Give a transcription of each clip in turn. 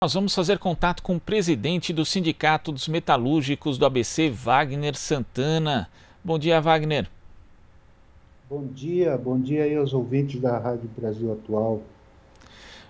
Nós vamos fazer contato com o presidente do Sindicato dos Metalúrgicos do ABC, Wagner Santana. Bom dia, Wagner. Bom dia aí aos ouvintes da Rádio Brasil Atual.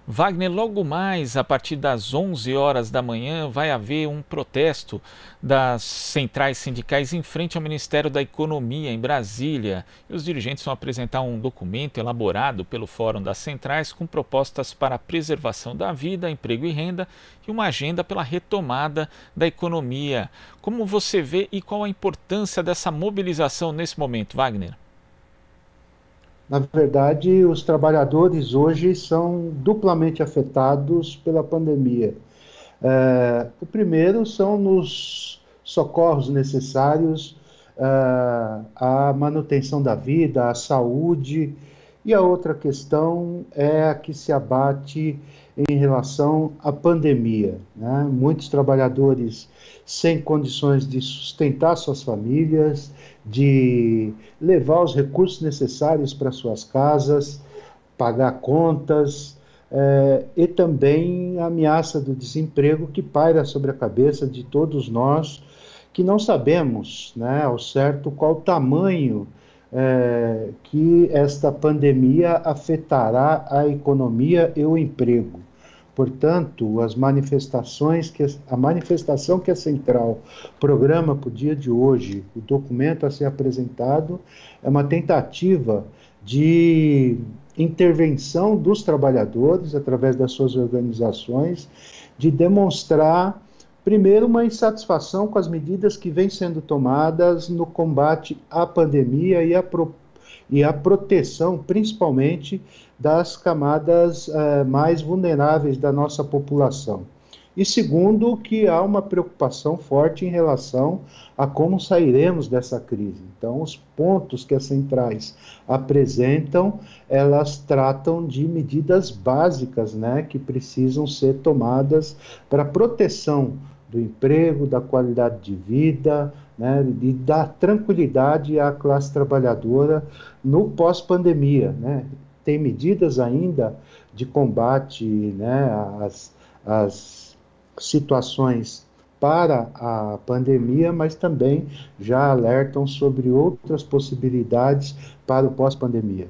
Wagner, logo mais, a partir das 11 horas da manhã, vai haver um protesto das centrais sindicais em frente ao Ministério da Economia, em Brasília. E os dirigentes vão apresentar um documento elaborado pelo Fórum das Centrais com propostas para a preservação da vida, emprego e renda e uma agenda pela retomada da economia. Como você vê e qual a importância dessa mobilização nesse momento, Wagner? Na verdade, os trabalhadores hoje são duplamente afetados pela pandemia. O primeiro são nos socorros necessários à manutenção da vida, à saúde, e a outra questão é a que se abate em relação à pandemia, né? Muitos trabalhadores sem condições de sustentar suas famílias, de levar os recursos necessários para suas casas, pagar contas, e também a ameaça do desemprego que paira sobre a cabeça de todos nós, que não sabemos, né, ao certo qual o tamanho que esta pandemia afetará a economia e o emprego. Portanto, a manifestação que a Central programa para o dia de hoje, o documento a ser apresentado, é uma tentativa de intervenção dos trabalhadores, através das suas organizações, de demonstrar, primeiro, uma insatisfação com as medidas que vêm sendo tomadas no combate à pandemia e a proteção, principalmente, das camadas mais vulneráveis da nossa população. E segundo, que há uma preocupação forte em relação a como sairemos dessa crise. Então, os pontos que as centrais apresentam, elas tratam de medidas básicas, né, que precisam ser tomadas para a proteção do emprego, da qualidade de vida, né, e dar tranquilidade à classe trabalhadora no pós-pandemia, né? Tem medidas ainda de combate, né, às situações para a pandemia, mas também já alertam sobre outras possibilidades para o pós-pandemia.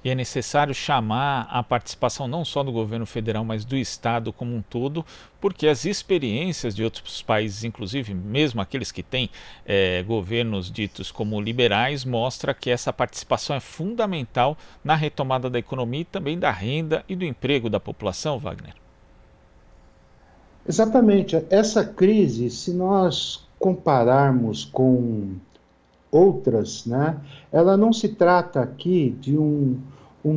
E é necessário chamar a participação não só do governo federal, mas do Estado como um todo, porque as experiências de outros países, inclusive mesmo aqueles que têm governos ditos como liberais, mostra que essa participação é fundamental na retomada da economia e também da renda e do emprego da população, Wagner. Exatamente. Essa crise, se nós compararmos com outras, né, ela não se trata aqui de um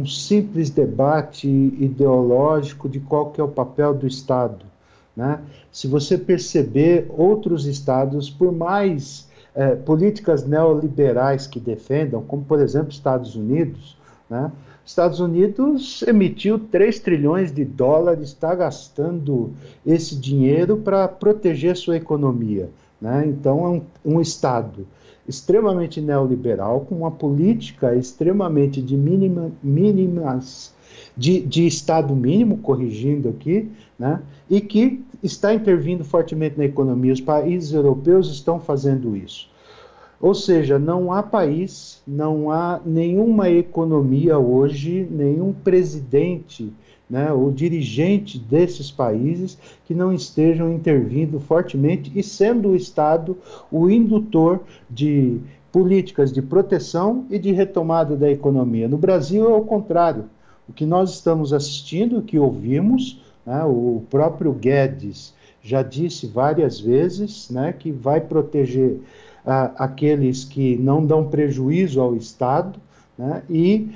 simples debate ideológico de qual que é o papel do Estado, né? Se você perceber, outros estados, por mais políticas neoliberais que defendam, como por exemplo Estados Unidos, né? Estados Unidos emitiu 3 trilhões de dólares, está gastando esse dinheiro para proteger sua economia, né? Então é um Estado extremamente neoliberal, com uma política extremamente de Estado mínimo, corrigindo aqui, né? E que está intervindo fortemente na economia. Os países europeus estão fazendo isso. Ou seja, não há país, não há nenhuma economia hoje, nenhum presidente, né, ou dirigente desses países que não estejam intervindo fortemente e sendo o Estado o indutor de políticas de proteção e de retomada da economia. No Brasil é o contrário. O que nós estamos assistindo, o que ouvimos, né, o próprio Guedes já disse várias vezes, né, que vai proteger aqueles que não dão prejuízo ao Estado, né, e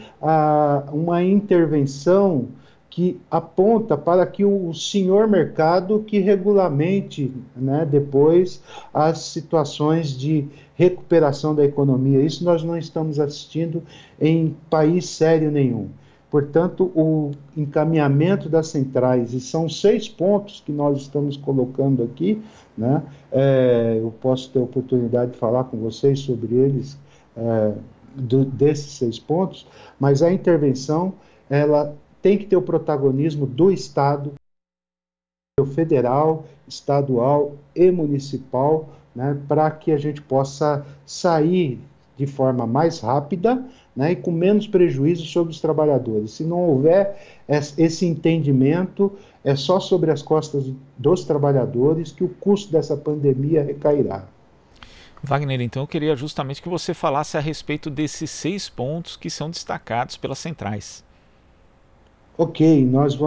uma intervenção que aponta para que o senhor mercado que regulamente, né, depois as situações de recuperação da economia. Isso nós não estamos assistindo em país sério nenhum. Portanto, o encaminhamento das centrais, e são 6 pontos que nós estamos colocando aqui, né? Eu posso ter a oportunidade de falar com vocês sobre eles, desses 6 pontos, mas a intervenção, ela tem que ter o protagonismo do Estado, federal, estadual e municipal, né, para que a gente possa sair de forma mais rápida, né, e com menos prejuízo sobre os trabalhadores. Se não houver esse entendimento, é só sobre as costas dos trabalhadores que o custo dessa pandemia recairá. Wagner, então eu queria justamente que você falasse a respeito desses 6 pontos que são destacados pelas centrais. Ok, nós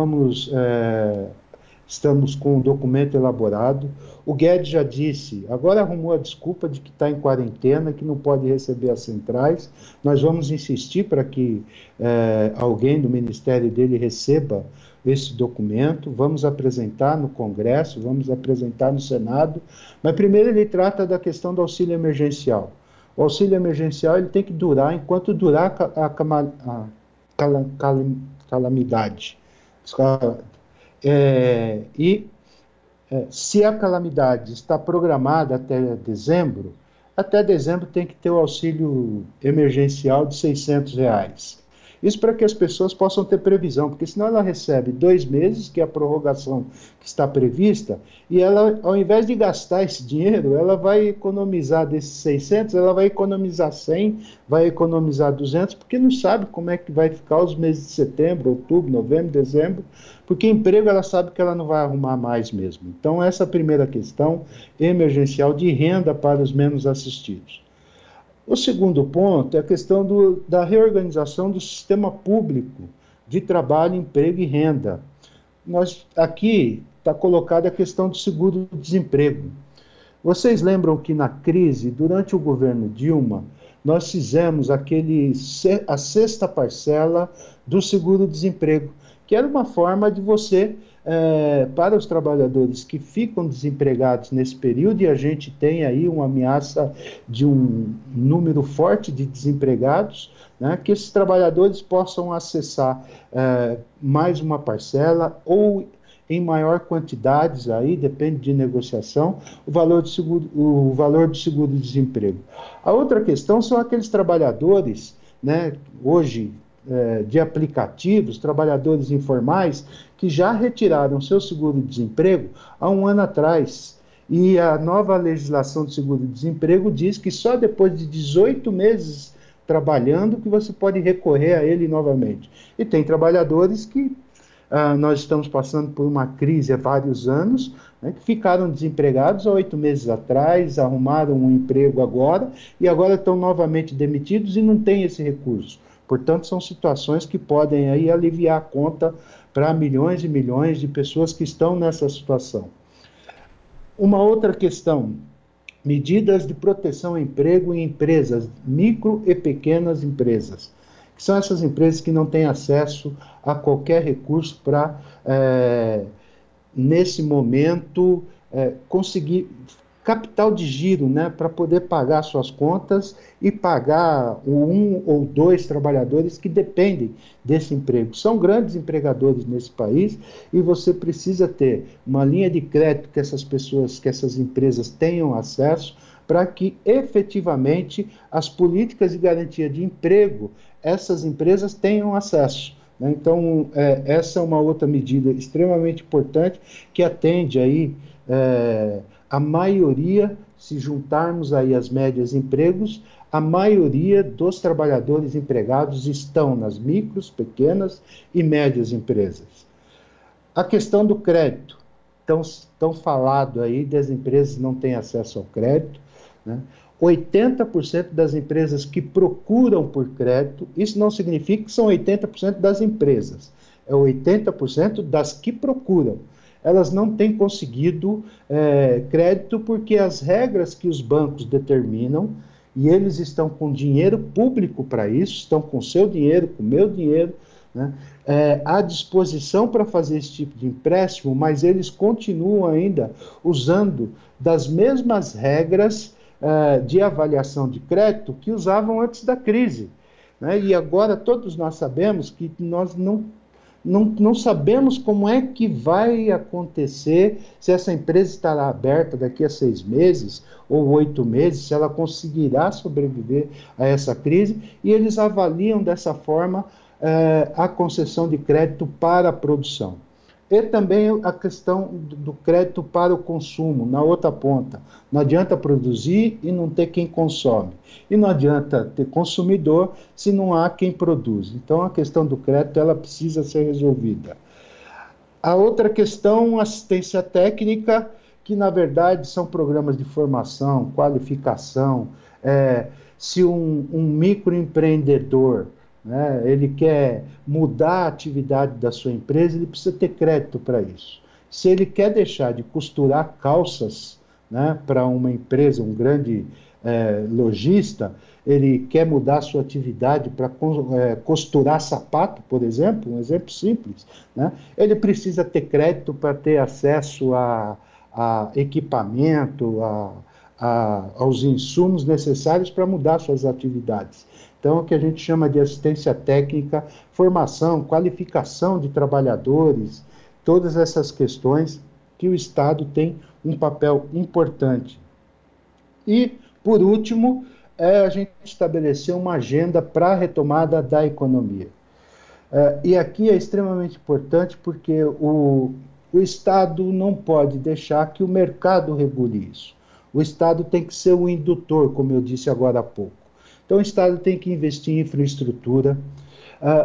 estamos com um documento elaborado. O Guedes já disse, agora arrumou a desculpa de que está em quarentena, que não pode receber as centrais. Nós vamos insistir para que alguém do ministério dele receba esse documento, vamos apresentar no Congresso, vamos apresentar no Senado, mas primeiro ele trata da questão do auxílio emergencial. O auxílio emergencial ele tem que durar enquanto durar a calamidade. Se a calamidade está programada até dezembro tem que ter o auxílio emergencial de R$ 600. Isso para que as pessoas possam ter previsão, porque senão ela recebe 2 meses, que é a prorrogação que está prevista, e ela, ao invés de gastar esse dinheiro, ela vai economizar desses 600, ela vai economizar 100, vai economizar 200, porque não sabe como é que vai ficar os meses de setembro, outubro, novembro, dezembro, porque emprego ela sabe que ela não vai arrumar mais mesmo. Então, essa é a primeira questão emergencial de renda para os menos assistidos. O segundo ponto é a questão da reorganização do sistema público de trabalho, emprego e renda. Aqui está colocada a questão do seguro-desemprego. Vocês lembram que na crise, durante o governo Dilma, nós fizemos a 6ª parcela do seguro-desemprego, que era uma forma de você, para os trabalhadores que ficam desempregados nesse período, e a gente tem aí uma ameaça de um número forte de desempregados, né, que esses trabalhadores possam acessar mais uma parcela ou em maior quantidade, aí depende de negociação, o valor do seguro-desemprego. A outra questão são aqueles trabalhadores, né, hoje, de aplicativos, trabalhadores informais, que já retiraram seu seguro-desemprego há um ano atrás. E a nova legislação do seguro-desemprego diz que só depois de 18 meses trabalhando que você pode recorrer a ele novamente. E tem trabalhadores que nós estamos passando por uma crise há vários anos, né, que ficaram desempregados há 8 meses atrás, arrumaram um emprego agora, e agora estão novamente demitidos e não têm esse recurso. Portanto, são situações que podem aí aliviar a conta para milhões e milhões de pessoas que estão nessa situação. Uma outra questão, medidas de proteção ao emprego em empresas, micro e pequenas empresas, que são essas empresas que não têm acesso a qualquer recurso para, nesse momento, conseguir capital de giro, né, para poder pagar suas contas e pagar 1 ou 2 trabalhadores que dependem desse emprego. São grandes empregadores nesse país e você precisa ter uma linha de crédito que essas empresas tenham acesso para que efetivamente as políticas de garantia de emprego, essas empresas tenham acesso. Então, essa é uma outra medida extremamente importante que atende aí a maioria, se juntarmos aí as médias empregos, a maioria dos trabalhadores empregados estão nas micros, pequenas e médias empresas. A questão do crédito, tão falado aí das empresas não têm acesso ao crédito, né? 80% das empresas que procuram por crédito, isso não significa que são 80% das empresas, é 80% das que procuram. Elas não têm conseguido crédito porque as regras que os bancos determinam, e eles estão com dinheiro público para isso, estão com seu dinheiro, com o meu dinheiro, né, à disposição para fazer esse tipo de empréstimo, mas eles continuam ainda usando das mesmas regras de avaliação de crédito que usavam antes da crise, né? E agora todos nós sabemos que nós não sabemos como é que vai acontecer, se essa empresa estará aberta daqui a 6 meses ou 8 meses, se ela conseguirá sobreviver a essa crise, e eles avaliam dessa forma a concessão de crédito para a produção. E também a questão do crédito para o consumo, na outra ponta. Não adianta produzir e não ter quem consome. E não adianta ter consumidor se não há quem produz. Então, a questão do crédito ela precisa ser resolvida. A outra questão, assistência técnica, que na verdade são programas de formação, qualificação. Se um microempreendedor, né, ele quer mudar a atividade da sua empresa, ele precisa ter crédito para isso. Se ele quer deixar de costurar calças, né, para uma empresa, um grande lojista, ele quer mudar a sua atividade para costurar sapato, por exemplo, um exemplo simples, né, ele precisa ter crédito para ter acesso a equipamento, aos insumos necessários para mudar suas atividades. Então, o que a gente chama de assistência técnica, formação, qualificação de trabalhadores, todas essas questões que o Estado tem um papel importante. E, por último, a gente estabeleceu uma agenda para a retomada da economia. E aqui é extremamente importante porque o Estado não pode deixar que o mercado regule isso. O Estado tem que ser o indutor, como eu disse agora há pouco. Então, o Estado tem que investir em infraestrutura,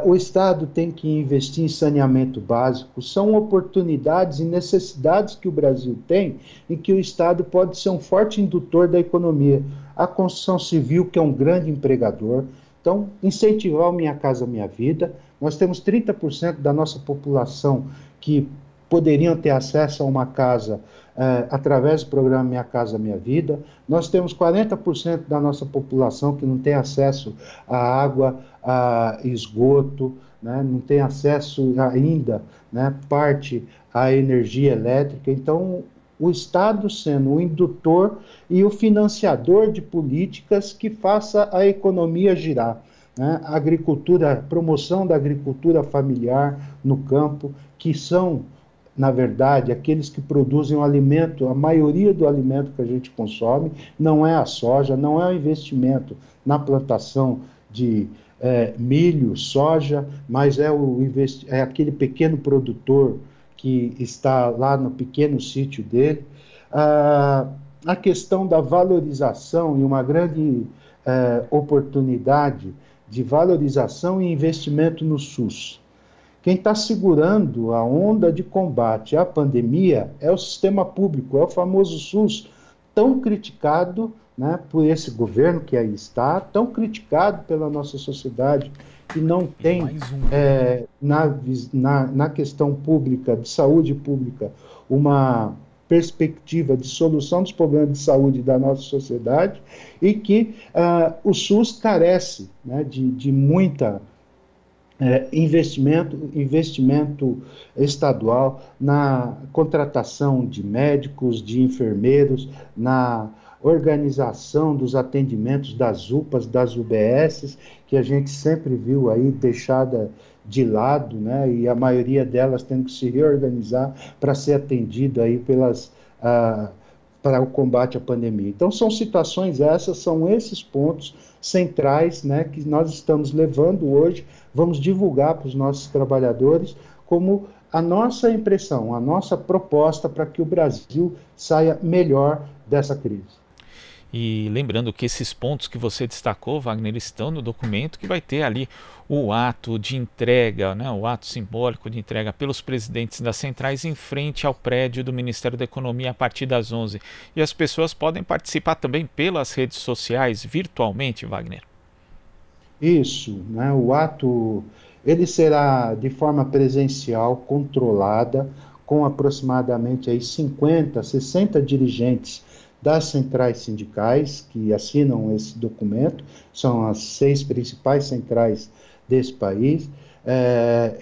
o Estado tem que investir em saneamento básico. São oportunidades e necessidades que o Brasil tem em que o Estado pode ser um forte indutor da economia. A construção civil, que é um grande empregador. Então, incentivar o Minha Casa Minha Vida. Nós temos 30% da nossa população que poderiam ter acesso a uma casa através do programa Minha Casa Minha Vida. Nós temos 40% da nossa população que não tem acesso à água, a esgoto, né, não tem acesso ainda, né, parte à energia elétrica. Então, o Estado sendo o indutor e o financiador de políticas que faça a economia girar. Né? A agricultura, promoção da agricultura familiar no campo, que são, na verdade, aqueles que produzem o alimento, a maioria do alimento que a gente consome, não é a soja, não é o investimento na plantação de milho, soja, mas é aquele pequeno produtor que está lá no pequeno sítio dele. A questão da valorização e uma grande oportunidade de valorização e investimento no SUS. Quem está segurando a onda de combate à pandemia é o sistema público, é o famoso SUS, tão criticado, né, por esse governo que aí está, tão criticado pela nossa sociedade, que não tem, na questão pública, de saúde pública, uma perspectiva de solução dos problemas de saúde da nossa sociedade, e que o SUS carece, né, de muita investimento estadual na contratação de médicos, de enfermeiros, na organização dos atendimentos das UPAs, das UBSs, que a gente sempre viu aí deixada de lado, né, e a maioria delas tendo que se reorganizar para ser atendida aí para o combate à pandemia. Então, são situações essas, são esses pontos centrais, né, que nós estamos levando hoje, vamos divulgar para os nossos trabalhadores como a nossa impressão, a nossa proposta para que o Brasil saia melhor dessa crise. E lembrando que esses pontos que você destacou, Wagner, estão no documento que vai ter ali o ato de entrega, né, o ato simbólico de entrega pelos presidentes das centrais em frente ao prédio do Ministério da Economia a partir das 11. E as pessoas podem participar também pelas redes sociais, virtualmente, Wagner? Isso, né, o ato ele será de forma presencial, controlada, com aproximadamente aí 50, 60 dirigentes das centrais sindicais que assinam esse documento, são as 6 principais centrais desse país,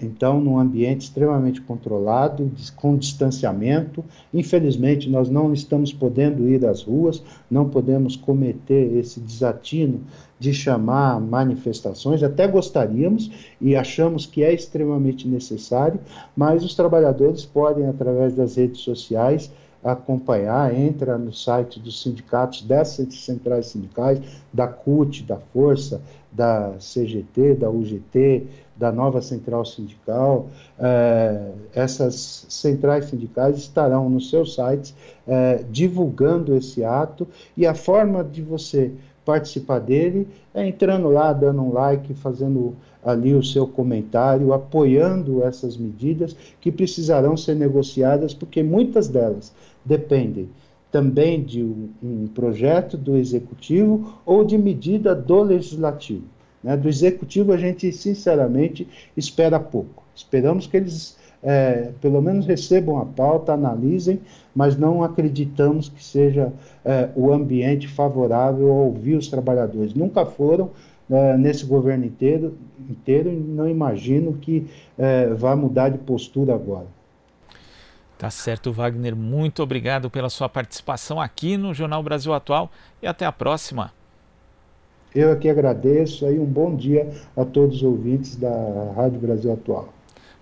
então num ambiente extremamente controlado, com distanciamento. Infelizmente nós não estamos podendo ir às ruas, não podemos cometer esse desatino de chamar manifestações, até gostaríamos e achamos que é extremamente necessário, mas os trabalhadores podem, através das redes sociais, acompanhar, entra no site dos sindicatos, dessas centrais sindicais, da CUT, da Força, da CGT, da UGT, da nova central sindical. Essas centrais sindicais estarão nos seus sites divulgando esse ato, e a forma de você participar dele é entrando lá, dando um like, fazendo ali o seu comentário, apoiando essas medidas que precisarão ser negociadas, porque muitas delas dependem também de um projeto do Executivo ou de medida do Legislativo. Do Executivo a gente, sinceramente, espera pouco. Esperamos que eles, pelo menos, recebam a pauta, analisem, mas não acreditamos que seja o ambiente favorável a ouvir os trabalhadores. Nunca foram nesse governo inteiro, e não imagino que vá mudar de postura agora. Tá certo, Wagner. Muito obrigado pela sua participação aqui no Jornal Brasil Atual e até a próxima. Eu aqui agradeço, aí um bom dia a todos os ouvintes da Rádio Brasil Atual.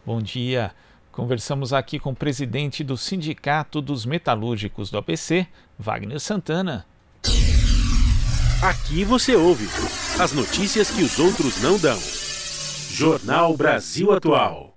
Bom dia. Conversamos aqui com o presidente do Sindicato dos Metalúrgicos do ABC, Wagner Santana. Aqui você ouve as notícias que os outros não dão. Jornal Brasil Atual.